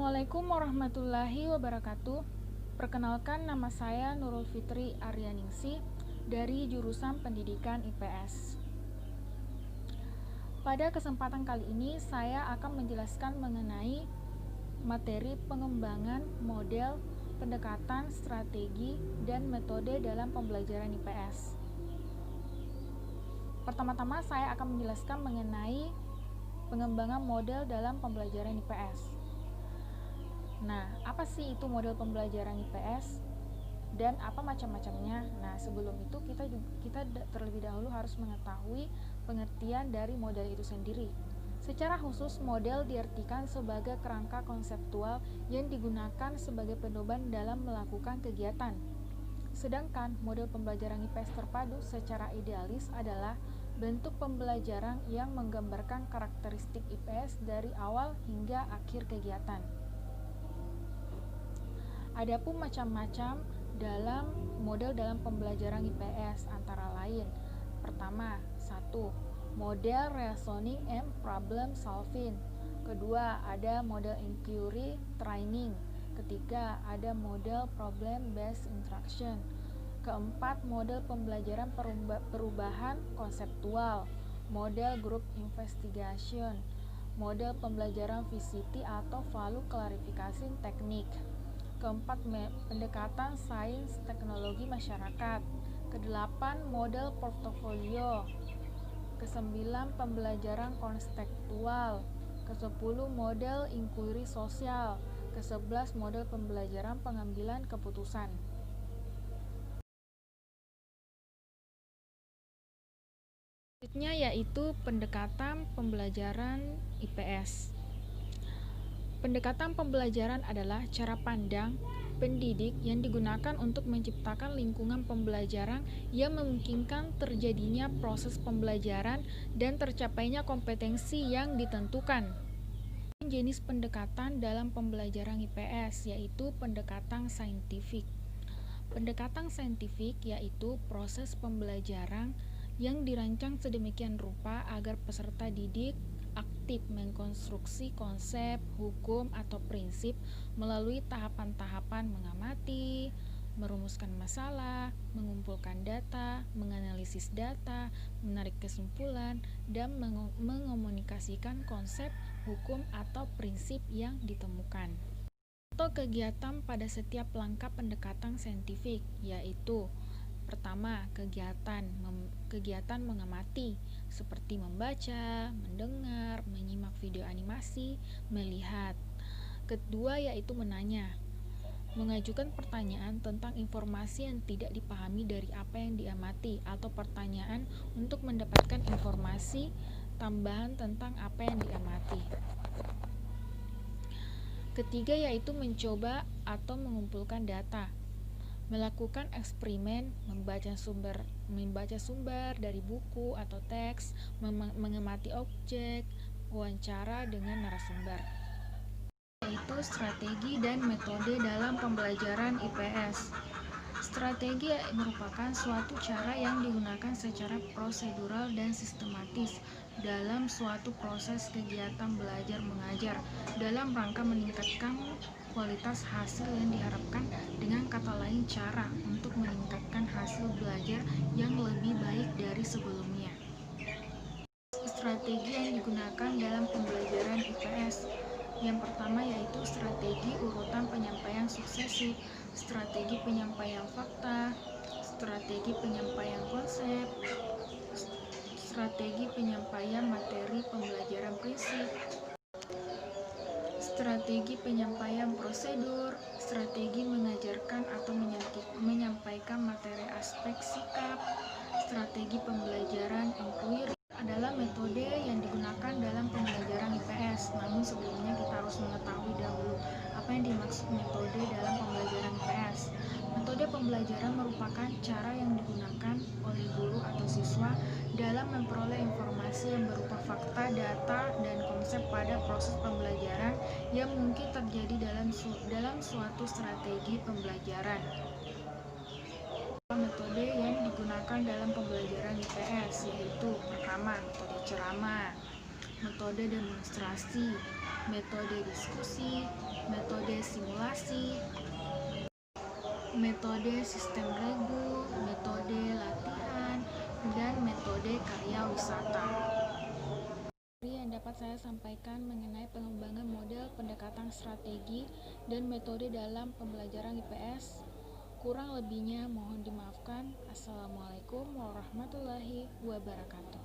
Assalamualaikum warahmatullahi wabarakatuh. Perkenalkan, nama saya Nurul Fitri Aryaningsih dari jurusan Pendidikan IPS. Pada kesempatan kali ini saya akan menjelaskan mengenai materi pengembangan model, pendekatan, strategi, dan metode dalam pembelajaran IPS. Pertama-tama saya akan menjelaskan mengenai pengembangan model dalam pembelajaran IPS. Nah, apa sih itu model pembelajaran IPS dan apa macam-macamnya? Nah, sebelum itu kita terlebih dahulu harus mengetahui pengertian dari model itu sendiri. Secara khusus, model diartikan sebagai kerangka konseptual yang digunakan sebagai pedoman dalam melakukan kegiatan. Sedangkan model pembelajaran IPS terpadu secara idealis adalah bentuk pembelajaran yang menggambarkan karakteristik IPS dari awal hingga akhir kegiatan. Adapun macam-macam dalam model dalam pembelajaran IPS antara lain. Pertama, 1. Model reasoning and problem solving. Kedua, ada model inquiry training. Ketiga, ada model problem based instruction. Keempat, model pembelajaran perubahan konseptual. Model group investigation. Model pembelajaran VCT atau value clarification teknik. Keempat, pendekatan sains teknologi masyarakat. Kedelapan, model portofolio. Kesembilan, pembelajaran konseptual. Kesepuluh, model inquiry sosial. Kesebelas, model pembelajaran pengambilan keputusan. Selanjutnya yaitu pendekatan pembelajaran IPS. Pendekatan pembelajaran adalah cara pandang pendidik yang digunakan untuk menciptakan lingkungan pembelajaran yang memungkinkan terjadinya proses pembelajaran dan tercapainya kompetensi yang ditentukan. Jenis pendekatan dalam pembelajaran IPS yaitu pendekatan saintifik. Pendekatan saintifik yaitu proses pembelajaran yang dirancang sedemikian rupa agar peserta didik aktif mengkonstruksi konsep, hukum, atau prinsip melalui tahapan-tahapan mengamati, merumuskan masalah, mengumpulkan data, menganalisis data, menarik kesimpulan, dan mengomunikasikan konsep, hukum, atau prinsip yang ditemukan. Atau kegiatan pada setiap langkah pendekatan saintifik, yaitu pertama, kegiatan mengamati seperti membaca, mendengar, menyimak video animasi, melihat. Kedua yaitu menanya, mengajukan pertanyaan tentang informasi yang tidak dipahami dari apa yang diamati atau pertanyaan untuk mendapatkan informasi tambahan tentang apa yang diamati. Ketiga yaitu mencoba atau mengumpulkan data, melakukan eksperimen, membaca sumber dari buku atau teks, mengamati objek, wawancara dengan narasumber. Yaitu strategi dan metode dalam pembelajaran IPS. Strategi merupakan suatu cara yang digunakan secara prosedural dan sistematis dalam suatu proses kegiatan belajar mengajar dalam rangka meningkatkan kualitas hasil yang diharapkan, dengan kata lain cara untuk meningkatkan hasil belajar yang lebih baik dari sebelumnya. Strategi yang digunakan dalam pembelajaran IPS. Yang pertama yaitu strategi urutan penyampaian suksesif, strategi penyampaian fakta, strategi penyampaian konsep, strategi penyampaian materi pembelajaran prinsip, strategi penyampaian prosedur, strategi mengajarkan atau menyampaikan materi aspek sikap, strategi pembelajaran inquiry adalah metode yang digunakan dalam pembelajaran IPS. Namun sebelumnya kita harus mengetahui dahulu apa yang dimaksud metode dalam pembelajaran IPS. Metode pembelajaran merupakan cara yang digunakan oleh guru atau siswa dalam memperoleh informasi yang berupa fakta, data, dan konsep pada proses pembelajaran yang mungkin terjadi dalam suatu strategi pembelajaran. Metode yang digunakan dalam pembelajaran IPS yaitu pertama, metode ceramah, metode demonstrasi, metode diskusi, metode simulasi, metode sistem regu, metode latihan, dan metode karya wisata. Yang dapat saya sampaikan mengenai pengembangan model pendekatan strategi dan metode dalam pembelajaran IPS. Kurang lebihnya mohon dimaafkan. Assalamualaikum warahmatullahi wabarakatuh.